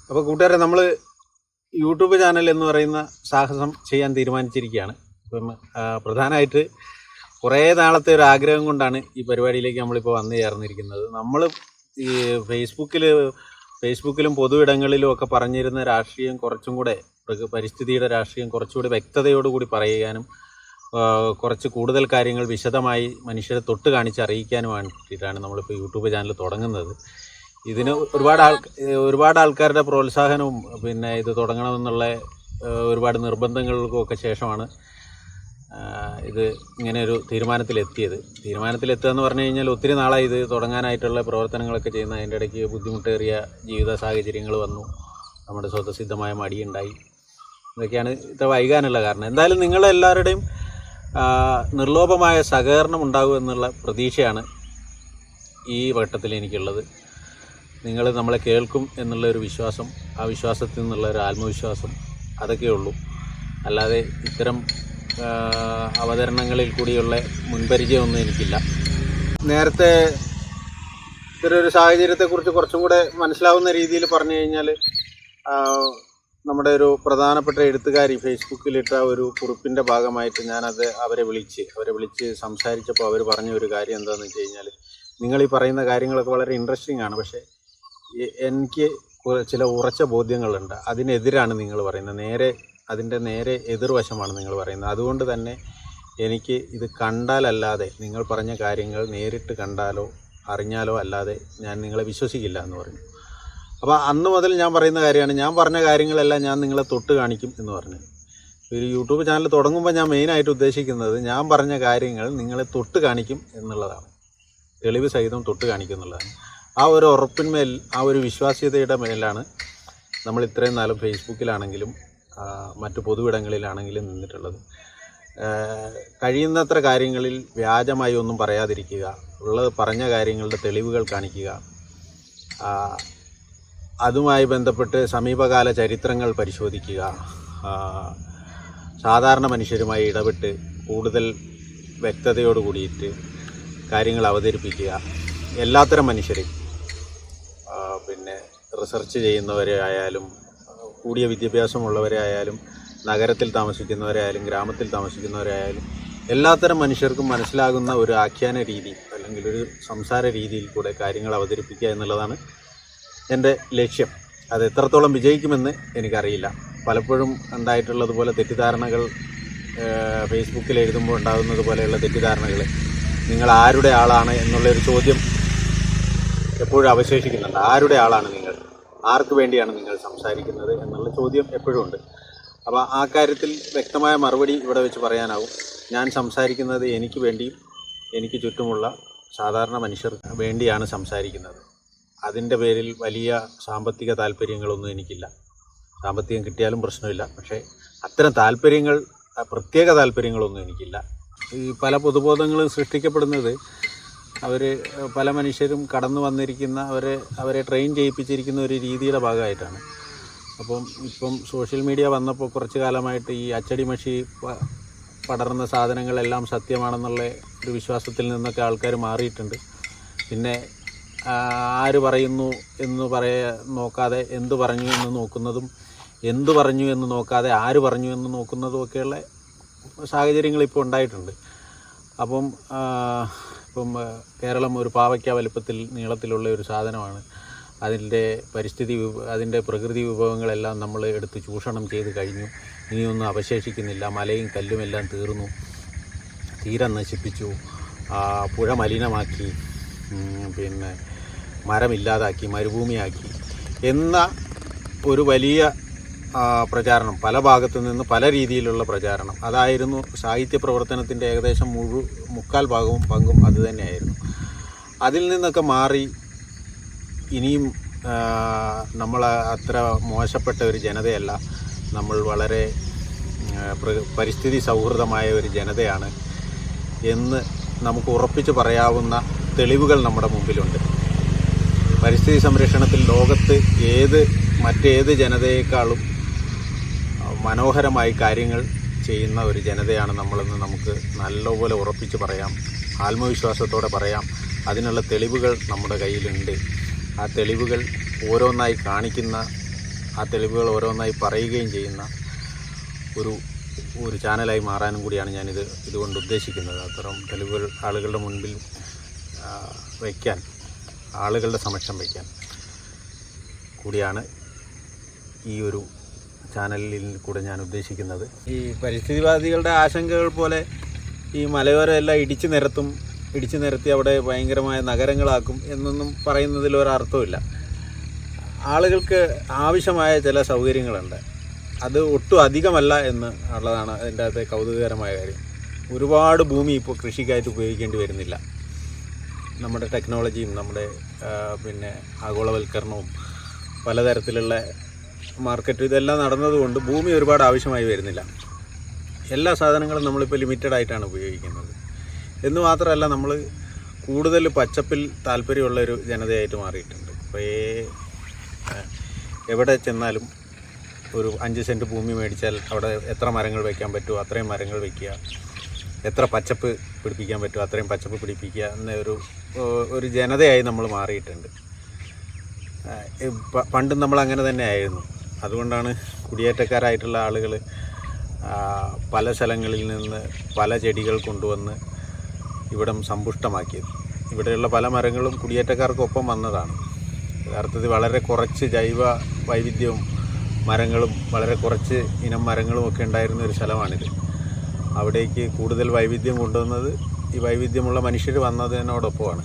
അപ്പോൾ കൂട്ടുകാരെ, നമ്മൾ യൂട്യൂബ് ചാനൽ എന്ന് പറയുന്ന സാഹസം ചെയ്യാൻ തീരുമാനിച്ചിരിക്കുകയാണ്. ഇപ്പം പ്രധാനമായിട്ട് കുറേ നാളത്തെ ഒരു ആഗ്രഹം കൊണ്ടാണ് ഈ പരിപാടിയിലേക്ക് നമ്മളിപ്പോൾ വന്നു ചേർന്നിരിക്കുന്നത്. നമ്മൾ ഈ ഫേസ്ബുക്കിലും പൊതു ഇടങ്ങളിലും ഒക്കെ പറഞ്ഞിരുന്ന രാഷ്ട്രീയം കുറച്ചും കൂടെ, പരിസ്ഥിതിയുടെ രാഷ്ട്രീയം കുറച്ചുകൂടി വ്യക്തതയോടുകൂടി പറയാനും കുറച്ച് കൂടുതൽ കാര്യങ്ങൾ വിശദമായി മനുഷ്യരെ തൊട്ട് കാണിച്ച് അറിയിക്കാനും വേണ്ടിയിട്ടാണ് നമ്മളിപ്പോൾ യൂട്യൂബ് ചാനൽ തുടങ്ങുന്നത്. ഇതിന് ഒരുപാട് ആൾക്കാരുടെ പ്രോത്സാഹനവും പിന്നെ ഇത് തുടങ്ങണമെന്നുള്ള ഒരുപാട് നിർബന്ധങ്ങൾക്കും ഒക്കെ ശേഷമാണ് ഇത് ഇങ്ങനെ ഒരു തീരുമാനത്തിലെത്തുക എന്ന് പറഞ്ഞു കഴിഞ്ഞാൽ ഒത്തിരി നാളായി ഇത് തുടങ്ങാനായിട്ടുള്ള പ്രവർത്തനങ്ങളൊക്കെ ചെയ്യുന്ന. അതിൻ്റെ ഇടയ്ക്ക് ബുദ്ധിമുട്ടേറിയ ജീവിത സാഹചര്യങ്ങൾ വന്നു, നമ്മുടെ സ്വതസിദ്ധമായ മടിയുണ്ടായി. ഇതൊക്കെയാണ് ഇത്ര വൈകാനുള്ള കാരണം. എന്തായാലും നിങ്ങളെല്ലാവരുടെയും നിർലോഭമായ സഹകരണം ഉണ്ടാകും എന്നുള്ള പ്രതീക്ഷയാണ് ഈ വട്ടത്തിൽ എനിക്കുള്ളത്. നിങ്ങൾ നമ്മളെ കേൾക്കും എന്നുള്ളൊരു വിശ്വാസം, ആ വിശ്വാസത്തിൽ നിന്നുള്ള ഒരു ആത്മവിശ്വാസം, അതൊക്കെ ഉള്ളൂ. അല്ലാതെ ഇത്തരം അവതരണങ്ങളിൽ കൂടിയുള്ള മുൻപരിചയമൊന്നും എനിക്കില്ല. നേരത്തെ ഇത്തരൊരു സാഹചര്യത്തെക്കുറിച്ച് കുറച്ചും കൂടെ മനസ്സിലാവുന്ന രീതിയിൽ പറഞ്ഞു കഴിഞ്ഞാൽ, നമ്മുടെ ഒരു പ്രധാനപ്പെട്ട എഴുത്തുകാരി ഫേസ്ബുക്കിലിട്ട ഒരു കുറിപ്പിൻ്റെ ഭാഗമായിട്ട് ഞാനത് അവരെ വിളിച്ച് സംസാരിച്ചപ്പോൾ അവർ പറഞ്ഞ ഒരു കാര്യം എന്താണെന്ന് വെച്ച് കഴിഞ്ഞാൽ, നിങ്ങൾ ഈ പറയുന്ന കാര്യങ്ങളൊക്കെ വളരെ ഇൻട്രസ്റ്റിംഗ് ആണ്, പക്ഷേ എനിക്ക് ചില ഉറച്ച ബോധ്യങ്ങളുണ്ട്. അതിനെതിരാണ് നിങ്ങൾ പറയുന്നത്, അതിൻ്റെ നേരെ എതിർവശമാണ് നിങ്ങൾ പറയുന്നത്. അതുകൊണ്ട് തന്നെ എനിക്ക് ഇത് കണ്ടാലല്ലാതെ, നിങ്ങൾ പറഞ്ഞ കാര്യങ്ങൾ നേരിട്ട് കണ്ടാലോ അറിഞ്ഞാലോ അല്ലാതെ ഞാൻ നിങ്ങളെ വിശ്വസിക്കില്ല എന്ന് പറഞ്ഞു. അപ്പോൾ അന്ന് മുതൽ ഞാൻ പറയുന്ന കാര്യമാണ്, ഞാൻ പറഞ്ഞ കാര്യങ്ങളെല്ലാം ഞാൻ നിങ്ങളെ തൊട്ട് കാണിക്കും എന്ന് പറഞ്ഞു. ഒരു യൂട്യൂബ് ചാനൽ തുടങ്ങുമ്പോൾ ഞാൻ മെയിനായിട്ട് ഉദ്ദേശിക്കുന്നത്, ഞാൻ പറഞ്ഞ കാര്യങ്ങൾ നിങ്ങളെ തൊട്ട് കാണിക്കും എന്നുള്ളതാണ്, തെളിവ് സഹിതം തൊട്ട് കാണിക്കും എന്നുള്ളതാണ്. ആ ഒരു ഉറപ്പിന്മേൽ, ആ ഒരു വിശ്വാസ്യതയുടെ മേലാണ് നമ്മൾ ഇത്രയും നാളും ഫേസ്ബുക്കിലാണെങ്കിലും മറ്റു പൊതുവിടങ്ങളിലാണെങ്കിലും നിന്നിട്ടുള്ളത്. കഴിയുന്നത്ര കാര്യങ്ങളിൽ വ്യാജമായി ഒന്നും പറയാതിരിക്കുക, പറഞ്ഞ കാര്യങ്ങളുടെ തെളിവുകൾ കാണിക്കുക, അതുമായി ബന്ധപ്പെട്ട് സമീപകാല ചരിത്രങ്ങൾ പരിശോധിക്കുക, സാധാരണ മനുഷ്യരുമായി ഇടപെട്ട് കൂടുതൽ വ്യക്തതയോട് കൂടിയിട്ട് കാര്യങ്ങൾ അവതരിപ്പിക്കുക. എല്ലാത്തരം മനുഷ്യരെയും, പിന്നെ റിസർച്ച് ചെയ്യുന്നവരെ ആയാലും, കൂടിയ വിദ്യാഭ്യാസമുള്ളവരെ ആയാലും, നഗരത്തിൽ താമസിക്കുന്നവരായാലും, ഗ്രാമത്തിൽ താമസിക്കുന്നവരായാലും, എല്ലാത്തരം മനുഷ്യർക്കും മനസ്സിലാകുന്ന ഒരു ആഖ്യാന രീതി അല്ലെങ്കിൽ ഒരു സംസാര രീതിയിൽ കൂടെ കാര്യങ്ങൾ അവതരിപ്പിക്കുക എന്നുള്ളതാണ് എൻ്റെ ലക്ഷ്യം. അത് എത്രത്തോളം വിജയിക്കുമെന്ന് എനിക്കറിയില്ല. പലപ്പോഴും ഉണ്ടായിട്ടുള്ളതുപോലെ തെറ്റിദ്ധാരണകൾ, ഫേസ്ബുക്കിൽ എഴുതുമ്പോൾ ഉണ്ടാകുന്നത് പോലെയുള്ള തെറ്റിദ്ധാരണകൾ, നിങ്ങൾ ആരുടെ ആളാണ് എന്നുള്ളൊരു ചോദ്യം എപ്പോഴും അവശേഷിക്കുന്നുണ്ട്. ആരുടെ ആളാണ് നിങ്ങൾ, ആർക്ക് വേണ്ടിയാണ് നിങ്ങൾ സംസാരിക്കുന്നത് എന്നുള്ള ചോദ്യം എപ്പോഴും ഉണ്ട്. അപ്പോൾ ആ കാര്യത്തിൽ വ്യക്തമായ മറുപടി ഇവിടെ വെച്ച് പറയാനാവും. ഞാൻ സംസാരിക്കുന്നത് എനിക്ക് വേണ്ടിയും എനിക്ക് ചുറ്റുമുള്ള സാധാരണ മനുഷ്യർക്ക് വേണ്ടിയാണ് സംസാരിക്കുന്നത്. അതിൻ്റെ പേരിൽ വലിയ സാമ്പത്തിക താല്പര്യങ്ങളൊന്നും എനിക്കില്ല. സാമ്പത്തികം കിട്ടിയാലും പ്രശ്നമില്ല, പക്ഷേ അത്തരം പ്രത്യേക താല്പര്യങ്ങളൊന്നും എനിക്കില്ല. ഈ പല പൊതുബോധങ്ങളും സൃഷ്ടിക്കപ്പെടുന്നത് പല മനുഷ്യരും കടന്നു വന്നിരിക്കുന്ന, അവരെ ട്രെയിൻ ചെയ്യിപ്പിച്ചിരിക്കുന്ന ഒരു രീതിയുടെ ഭാഗമായിട്ടാണ്. ഇപ്പം സോഷ്യൽ മീഡിയ വന്നപ്പോൾ കുറച്ച് കാലമായിട്ട് ഈ അച്ചടി മഷി പടർന്ന സാധനങ്ങളെല്ലാം സത്യമാണെന്നുള്ള ഒരു വിശ്വാസത്തിൽ നിന്നൊക്കെ ആൾക്കാർ മാറിയിട്ടുണ്ട്. പിന്നെ ആര് പറയുന്നു എന്ന് നോക്കാതെ എന്തു പറഞ്ഞു എന്ന് നോക്കുന്നതും, എന്തു പറഞ്ഞു എന്ന് നോക്കാതെ ആര് പറഞ്ഞു എന്ന് നോക്കുന്നതും ഒക്കെയുള്ള സാഹചര്യങ്ങൾ ഇപ്പോൾ ഉണ്ടായിട്ടുണ്ട്. ഇപ്പം കേരളം ഒരു പാവയ്ക്ക വലുപ്പത്തിൽ നീളത്തിലുള്ള ഒരു സാധനമാണ്. അതിൻ്റെ പ്രകൃതി വിഭവങ്ങളെല്ലാം നമ്മൾ എടുത്ത് ചൂഷണം ചെയ്ത് കഴിഞ്ഞു. ഇനിയൊന്നും അവശേഷിക്കുന്നില്ല. മലയും കല്ലുമെല്ലാം തീർന്നു, തീരം നശിപ്പിച്ചു, പുഴ മലിനമാക്കി, പിന്നെ മരമില്ലാതാക്കി, മരുഭൂമിയാക്കി എന്ന ഒരു വലിയ പ്രചാരണം, പല ഭാഗത്തു നിന്ന് പല രീതിയിലുള്ള പ്രചാരണം, അതായിരുന്നു സാഹിത്യ പ്രവർത്തനത്തിൻ്റെ ഏകദേശം മുക്കാൽ പങ്കും അതുതന്നെയായിരുന്നു. അതിൽ നിന്നൊക്കെ മാറി ഇനിയും നമ്മൾ അത്ര മോശപ്പെട്ട ഒരു ജനതയല്ല, നമ്മൾ വളരെ പരിസ്ഥിതി സൗഹൃദമായ ഒരു ജനതയാണ് എന്ന് നമുക്ക് ഉറപ്പിച്ച് പറയാവുന്ന തെളിവുകൾ നമ്മുടെ മുമ്പിലുണ്ട്. പരിസ്ഥിതി സംരക്ഷണത്തിൽ ലോകത്ത് മറ്റേത് ജനതയേക്കാളും മനോഹരമായി കാര്യങ്ങൾ ചെയ്യുന്ന ഒരു ജനതയാണ് നമ്മളെന്ന് നമുക്ക് നല്ലപോലെ ഉറപ്പിച്ച് പറയാം, ആത്മവിശ്വാസത്തോടെ പറയാം. അതിനുള്ള തെളിവുകൾ നമ്മുടെ കയ്യിലുണ്ട്. ആ തെളിവുകൾ ഓരോന്നായി കാണിക്കുന്ന ആ തെളിവുകൾ ഓരോന്നായി പറയുകയും ചെയ്യുന്ന ഒരു ചാനലായി മാറാനും കൂടിയാണ് ഇതുകൊണ്ട് ഉദ്ദേശിക്കുന്നത്. അത്തരം തെളിവുകൾ ആളുകളുടെ മുൻപിൽ വയ്ക്കാൻ, ആളുകളുടെ സമക്ഷം വയ്ക്കാൻ കൂടിയാണ് ഈ ഒരു ചാനലിൽ കൂടെ ഞാൻ ഉദ്ദേശിക്കുന്നത്. ഈ പരിസ്ഥിതിവാദികളുടെ ആശങ്കകൾ പോലെ ഈ മലയോരം എല്ലാം ഇടിച്ചു നിരത്തി അവിടെ ഭയങ്കരമായ നഗരങ്ങളാക്കും എന്നൊന്നും പറയുന്നതിൽ ഒരർത്ഥമില്ല. ആളുകൾക്ക് ആവശ്യമായ ചില സൗകര്യങ്ങളുണ്ട്, അത് ഒട്ടും അധികമല്ല എന്ന് ഉള്ളതാണ് അതിൻ്റെ അകത്തെ കൗതുകകരമായ കാര്യം. ഒരുപാട് ഭൂമി ഇപ്പോൾ കൃഷിക്കായിട്ട് ഉപയോഗിക്കേണ്ടി വരുന്നില്ല. നമ്മുടെ ടെക്നോളജിയും നമ്മുടെ ആഗോളവൽക്കരണവും പലതരത്തിലുള്ള മാർക്കറ്റ് ഇതെല്ലാം നടന്നതുകൊണ്ട് ഭൂമി ഒരുപാട് ആവശ്യമായി വരുന്നില്ല. എല്ലാ സാധനങ്ങളും നമ്മളിപ്പോൾ ലിമിറ്റഡ് ആയിട്ടാണ് ഉപയോഗിക്കുന്നത്. എന്ന് മാത്രമല്ല, നമ്മൾ കൂടുതൽ പച്ചപ്പിൽ താല്പര്യമുള്ളൊരു ജനതയായിട്ട് മാറിയിട്ടുണ്ട്. ഇപ്പോൾ എവിടെ ചെന്നാലും ഒരു 5 സെൻറ്റ് ഭൂമി മേടിച്ചാൽ അവിടെ എത്ര മരങ്ങൾ വയ്ക്കാൻ പറ്റുമോ അത്രയും മരങ്ങൾ വയ്ക്കുക, എത്ര പച്ചപ്പ് പിടിപ്പിക്കാൻ പറ്റുമോ അത്രയും പച്ചപ്പ് പിടിപ്പിക്കുക എന്ന ഒരു ജനതയായി നമ്മൾ മാറിയിട്ടുണ്ട്. പണ്ടും നമ്മൾ അങ്ങനെ തന്നെ ആയിരുന്നു. അതുകൊണ്ടാണ് കുടിയേറ്റക്കാരായിട്ടുള്ള ആളുകൾ പല സ്ഥലങ്ങളിൽ നിന്ന് പല ചെടികൾ കൊണ്ടുവന്ന് ഇവിടം സമ്പുഷ്ടമാക്കിയത്. ഇവിടെയുള്ള പല മരങ്ങളും കുടിയേറ്റക്കാർക്കൊപ്പം വന്നതാണ്. യഥാർത്ഥത്തിൽ വളരെ കുറച്ച് ജൈവ വൈവിധ്യവും മരങ്ങളും വളരെ കുറച്ച് ഇനം മരങ്ങളും ഒക്കെ ഉണ്ടായിരുന്ന ഒരു സ്ഥലമാണിത്. അവിടേക്ക് കൂടുതൽ വൈവിധ്യം കൊണ്ടുവന്നത് ഈ വൈവിധ്യമുള്ള മനുഷ്യർ വന്നതിനോടൊപ്പമാണ്.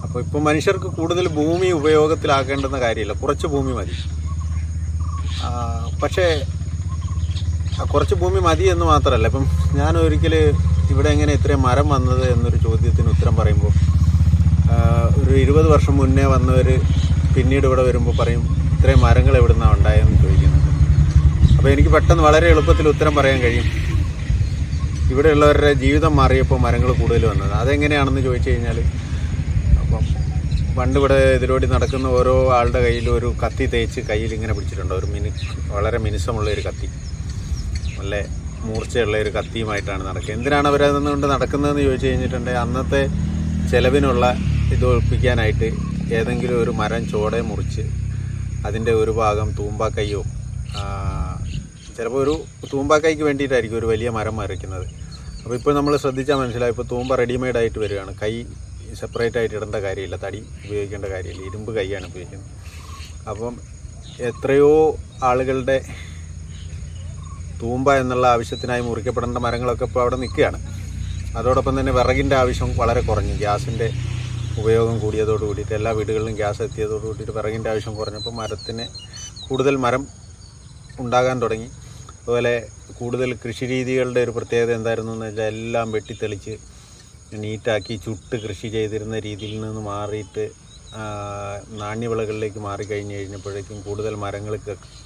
അപ്പോൾ ഇപ്പോൾ മനുഷ്യർക്ക് കൂടുതൽ ഭൂമി ഉപയോഗത്തിലാക്കേണ്ടുന്ന കാര്യമില്ല, കുറച്ച് ഭൂമി മതി. പക്ഷേ കുറച്ച് ഭൂമി മതി എന്ന് മാത്രമല്ല, ഇപ്പം ഞാൻ ഒരിക്കൽ ഇവിടെ എങ്ങനെ ഇത്രയും മരം വന്നത് എന്നൊരു ചോദ്യത്തിന് ഉത്തരം പറയുമ്പോൾ ഒരു 20 വർഷം മുന്നേ വന്നവർ പിന്നീട് ഇവിടെ വരുമ്പോൾ പറയും ഇത്രയും മരങ്ങൾ എവിടെ നിന്നാണ് ഉണ്ടായതെന്ന് ചോദിക്കുന്നത്. അപ്പോൾ എനിക്ക് പെട്ടെന്ന് വളരെ എളുപ്പത്തിൽ ഉത്തരം പറയാൻ കഴിയും. ഇവിടെയുള്ളവരുടെ ജീവിതം മാറിയപ്പോൾ മരങ്ങൾ കൂടുതൽ വന്നത്. അതെങ്ങനെയാണെന്ന് ചോദിച്ചു കഴിഞ്ഞാൽ, അപ്പം പണ്ട് ഇവിടെ ഇതിലൂടെ നടക്കുന്ന ഓരോ ആളുടെ കയ്യിൽ ഒരു കത്തി തേച്ച് കയ്യിൽ ഇങ്ങനെ പിടിച്ചിട്ടുണ്ട്. വളരെ മിനുസമുള്ളൊരു കത്തി, നല്ല മൂർച്ചയുള്ള ഒരു കത്തിയുമായിട്ടാണ് നടക്കുക. എന്തിനാണ് അവരതുകൊണ്ട് നടക്കുന്നതെന്ന് ചോദിച്ചു കഴിഞ്ഞിട്ടുണ്ടെങ്കിൽ, അന്നത്തെ ചെലവിനുള്ള ഇത് ഒഴിപ്പിക്കാനായിട്ട് ഏതെങ്കിലും ഒരു മരം ചോടെ മുറിച്ച് അതിൻ്റെ ഒരു ഭാഗം തൂമ്പാക്കൈയോ, ചിലപ്പോൾ ഒരു തൂമ്പാക്കൈക്ക് വേണ്ടിയിട്ടായിരിക്കും ഒരു വലിയ മരം മറിക്കുന്നത്. അപ്പോൾ ഇപ്പോൾ നമ്മൾ ശ്രദ്ധിച്ചാൽ മനസ്സിലാവും, ഇപ്പോൾ തൂമ്പ റെഡിമെയ്ഡായിട്ട് വരികയാണ്. കൈ സെപ്പറേറ്റ് ആയിട്ട് ഇടേണ്ട കാര്യമില്ല, തടി ഉപയോഗിക്കേണ്ട കാര്യമില്ല, ഇരുമ്പ് കൈയാണ് ഉപയോഗിക്കുന്നത്. അപ്പം എത്രയോ ആളുകളുടെ തൂമ്പ എന്നുള്ള ആവശ്യത്തിനായി മുറിക്കപ്പെടേണ്ട മരങ്ങളൊക്കെ ഇപ്പോൾ അവിടെ നിൽക്കുകയാണ്. അതോടൊപ്പം തന്നെ വിറകിൻ്റെ ആവശ്യം വളരെ കുറഞ്ഞു. ഗ്യാസിൻ്റെ ഉപയോഗം കൂടിയതോട് കൂടിയിട്ട്, എല്ലാ വീടുകളിലും ഗ്യാസ് എത്തിയതോട് കൂടിയിട്ട് വിറകിൻ്റെ ആവശ്യം കുറഞ്ഞപ്പോൾ മരത്തിന് കൂടുതൽ മരം ഉണ്ടാകാൻ തുടങ്ങി. അതുപോലെ കൂടുതൽ കൃഷി രീതികളുടെ ഒരു പ്രത്യേകത എന്തായിരുന്നു എന്ന് വെച്ചാൽ, എല്ലാം വെട്ടിത്തെളിച്ച് നീറ്റാക്കി ചുട്ട് കൃഷി ചെയ്തിരുന്ന രീതിയിൽ നിന്ന് മാറിയിട്ട് നാണ്യവിളകളിലേക്ക് മാറിക്കഴിഞ്ഞ് കഴിഞ്ഞപ്പോഴേക്കും കൂടുതൽ മരങ്ങൾ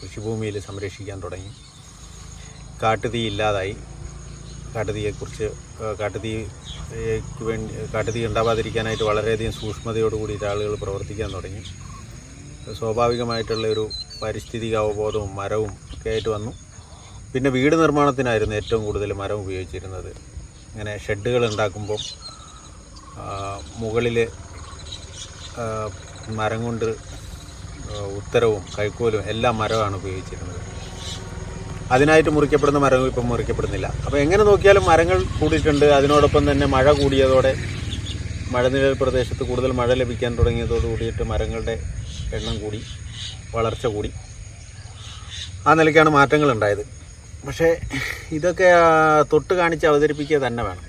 കൃഷിഭൂമിയിൽ സംരക്ഷിക്കാൻ തുടങ്ങി. കാട്ടുതീ ഇല്ലാതായി. കാട്ടുതീ ഉണ്ടാവാതിരിക്കാനായിട്ട് വളരെയധികം സൂക്ഷ്മതയോട് കൂടിയിട്ട് ആളുകൾ പ്രവർത്തിക്കാൻ തുടങ്ങി. സ്വാഭാവികമായിട്ടുള്ള ഒരു പാരിസ്ഥിതിക അവബോധവും മരവും ഒക്കെ ആയിട്ട് വന്നു. പിന്നെ വീട് നിർമ്മാണത്തിനായിരുന്നു ഏറ്റവും കൂടുതൽ മരം ഉപയോഗിച്ചിരുന്നത്. ഇങ്ങനെ ഷെഡുകൾ ഉണ്ടാക്കുമ്പോൾ മുകളിൽ മരം കൊണ്ട് ഉത്തരവും കൈക്കോലും എല്ലാം മരമാണ് ഉപയോഗിച്ചിരുന്നത്. അതിനായിട്ട് മുറിക്കപ്പെടുന്ന മരങ്ങൾ ഇപ്പം മുറിക്കപ്പെടുന്നില്ല. അപ്പോൾ എങ്ങനെ നോക്കിയാലും മരങ്ങൾ കൂടിയിട്ടുണ്ട്. അതിനോടൊപ്പം തന്നെ മഴ കൂടിയതോടെ, മഴനിഴൽ പ്രദേശത്ത് കൂടുതൽ മഴ ലഭിക്കാൻ തുടങ്ങിയതോട് കൂടിയിട്ട് മരങ്ങളുടെ എണ്ണം കൂടി, വളർച്ച കൂടി. ആ നിലയ്ക്കാണ് മാറ്റങ്ങൾ ഉണ്ടായത്. പക്ഷേ ഇതൊക്കെ തൊട്ട് കാണിച്ച് അവതരിപ്പിക്കുക തന്നെ വേണം.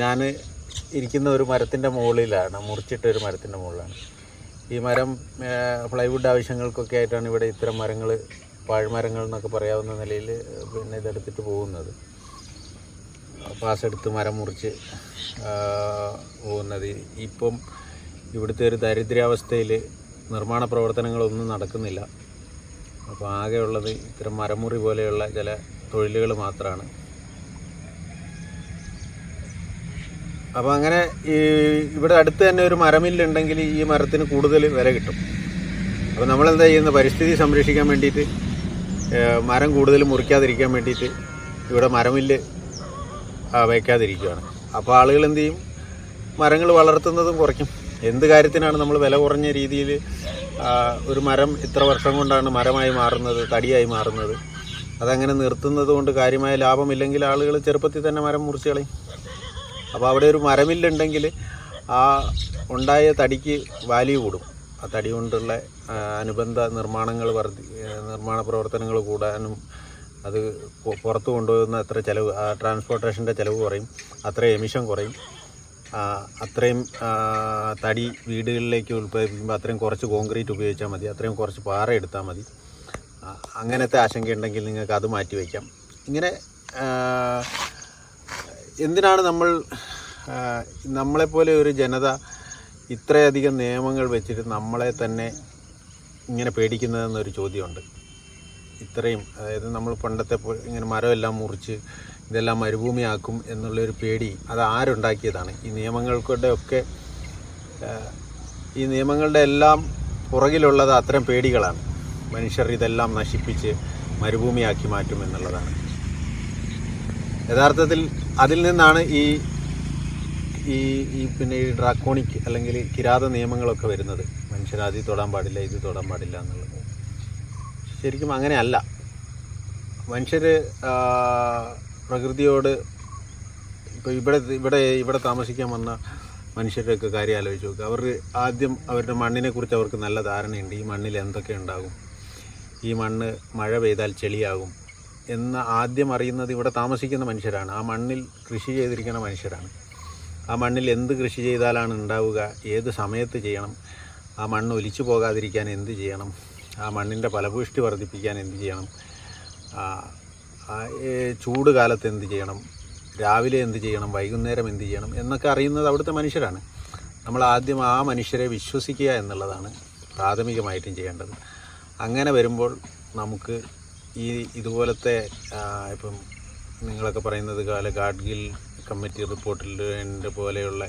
ഞാൻ ഇരിക്കുന്ന ഒരു മരത്തിൻ്റെ മുകളിലാണ്, മുറിച്ചിട്ട ഒരു മരത്തിൻ്റെ മുകളിലാണ്. ഈ മരം പ്ലൈവുഡ് ആവശ്യങ്ങൾക്കൊക്കെ ആയിട്ടാണ് ഇവിടെ ഇത്തരം മരങ്ങൾ, പാഴ്മരങ്ങൾ എന്നൊക്കെ പറയാവുന്ന നിലയിൽ ഇതെടുത്തിട്ട് പോകുന്നത്. പാസ് എടുത്ത് മരം മുറിച്ച് പോകുന്നത്. ഇപ്പം ഇവിടുത്തെ ഒരു ദരിദ്രാവസ്ഥയിൽ നിർമ്മാണ പ്രവർത്തനങ്ങളൊന്നും നടക്കുന്നില്ല. അപ്പോൾ ആകെയുള്ളത് ഇത്തരം മരമുറി പോലെയുള്ള ചില തൊഴിലുകൾ മാത്രമാണ്. അപ്പോൾ അങ്ങനെ ഇവിടെ അടുത്ത് തന്നെ ഒരു മരമില്ലുണ്ടെങ്കിൽ ഈ മരത്തിന് കൂടുതൽ വില കിട്ടും. അപ്പോൾ നമ്മളെന്താ ചെയ്യുന്നത്, പരിസ്ഥിതി സംരക്ഷിക്കാൻ വേണ്ടിയിട്ട്, മരം കൂടുതൽ മുറിക്കാതിരിക്കാൻ വേണ്ടിയിട്ട് ഇവിടെ മരമില്ല് വയ്ക്കാതിരിക്കുകയാണ്. അപ്പോൾ ആളുകൾ എന്ത് ചെയ്യും, മരങ്ങൾ വളർത്തുന്നതും കുറയ്ക്കും. എന്ത് കാര്യത്തിനാണ് നമ്മൾ വില കുറഞ്ഞ രീതിയിൽ ഒരു മരം ഇത്ര വർഷം കൊണ്ടാണ് മരമായി മാറുന്നത്, തടിയായി മാറുന്നത്. അതങ്ങനെ നിർത്തുന്നത് കൊണ്ട് കാര്യമായ ലാഭമില്ലെങ്കിൽ ആളുകൾ ചെറുപ്പത്തിൽ തന്നെ മരം മുറിച്ച് കളയും. അപ്പോൾ അവിടെ ഒരു മരമില്ലുണ്ടെങ്കിൽ ആ ഉണ്ടായ തടിക്ക് വാല്യൂ കൂടും. ആ തടി കൊണ്ടുള്ള അനുബന്ധ നിർമ്മാണ പ്രവർത്തനങ്ങൾ കൂടാനും അത് പുറത്ത് കൊണ്ടുപോകുന്ന അത്ര ചിലവ്, ആ ട്രാൻസ്പോർട്ടേഷൻ്റെ ചിലവ് കുറയും, അത്രയും എമിഷൻ കുറയും. അത്രയും തടി വീടുകളിലേക്ക് ഉൽപ്പാദിപ്പിക്കുമ്പോൾ അത്രയും കുറച്ച് കോൺക്രീറ്റ് ഉപയോഗിച്ചാൽ മതി, അത്രയും കുറച്ച് പാറ എടുത്താൽ മതി. അങ്ങനത്തെ ആശങ്കയുണ്ടെങ്കിൽ നിങ്ങൾക്ക് അത് മാറ്റി വയ്ക്കാം. ഇങ്ങനെ എന്തിനാണ് നമ്മളെപ്പോലെ ഒരു ജനത ഇത്രയധികം നിയമങ്ങൾ വെച്ചിട്ട് നമ്മളെ തന്നെ ഇങ്ങനെ പേടിക്കുന്നതെന്നൊരു ചോദ്യമുണ്ട്. ഇത്രയും, അതായത് നമ്മൾ പണ്ടത്തെ ഇങ്ങനെ മരമെല്ലാം മുറിച്ച് ഇതെല്ലാം മരുഭൂമിയാക്കും എന്നുള്ളൊരു പേടി അത് ആരുണ്ടാക്കിയതാണ്? ഈ നിയമങ്ങളുടെ എല്ലാം പുറകിലുള്ളത് അത്തരം പേടികളാണ്. മനുഷ്യർ ഇതെല്ലാം നശിപ്പിച്ച് മരുഭൂമിയാക്കി മാറ്റും എന്നുള്ളതാണ്. യഥാർത്ഥത്തിൽ അതിൽ നിന്നാണ് ഈ ഡ്രാക്കോണിക് അല്ലെങ്കിൽ കിരാത നിയമങ്ങളൊക്കെ വരുന്നത്. മനുഷ്യർ അത് തൊടാൻ പാടില്ല, ഇത് തൊടാൻ പാടില്ല എന്നുള്ളത്. ശരിക്കും അങ്ങനെയല്ല. മനുഷ്യർ പ്രകൃതിയോട് ഇപ്പോൾ ഇവിടെ താമസിക്കാൻ വന്ന മനുഷ്യരുടെയൊക്കെ കാര്യം ആലോചിച്ച് നോക്കുക. അവർ ആദ്യം അവരുടെ മണ്ണിനെക്കുറിച്ച് അവർക്ക് നല്ല ധാരണയുണ്ട്. ഈ മണ്ണിൽ എന്തൊക്കെ ഉണ്ടാകും, ഈ മണ്ണ് മഴ പെയ്താൽ ചെളിയാകും എന്ന് ആദ്യം അറിയുന്നത് ഇവിടെ താമസിക്കുന്ന മനുഷ്യരാണ്. ആ മണ്ണിൽ കൃഷി ചെയ്തിരിക്കുന്ന മനുഷ്യരാണ്. ആ മണ്ണിൽ എന്ത് കൃഷി ചെയ്താലാണ് ഉണ്ടാവുക, ഏത് സമയത്ത് ചെയ്യണം, ആ മണ്ണ് ഒലിച്ചു പോകാതിരിക്കാൻ എന്ത് ചെയ്യണം, ആ മണ്ണിൻ്റെ ഫലപുഷ്ടി വർദ്ധിപ്പിക്കാൻ എന്ത് ചെയ്യണം, ചൂട് കാലത്ത് എന്ത് ചെയ്യണം, രാവിലെ എന്ത് ചെയ്യണം, വൈകുന്നേരം എന്ത് ചെയ്യണം എന്നൊക്കെ അറിയുന്നത് അവിടുത്തെ മനുഷ്യരാണ്. നമ്മൾ ആദ്യം ആ മനുഷ്യരെ വിശ്വസിക്കുക എന്നുള്ളതാണ് പ്രാഥമികമായിട്ടും ചെയ്യേണ്ടത്. അങ്ങനെ വരുമ്പോൾ നമുക്ക് ഇതുപോലത്തെ ഇപ്പം നിങ്ങളൊക്കെ പറയുന്നത് കാർഗിൽ കമ്മിറ്റി റിപ്പോർട്ടിൽ എൻ്റെ പോലെയുള്ള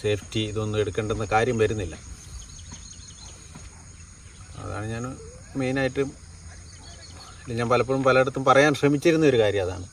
സേഫ്റ്റി ഇതൊന്നും എടുക്കേണ്ടെന്ന കാര്യം വരുന്നില്ല. അതാണ് ഞാൻ മെയിനായിട്ടും ഞാൻ പലപ്പോഴും പലയിടത്തും പറയാൻ ശ്രമിച്ചിരുന്ന ഒരു കാര്യം അതാണ്.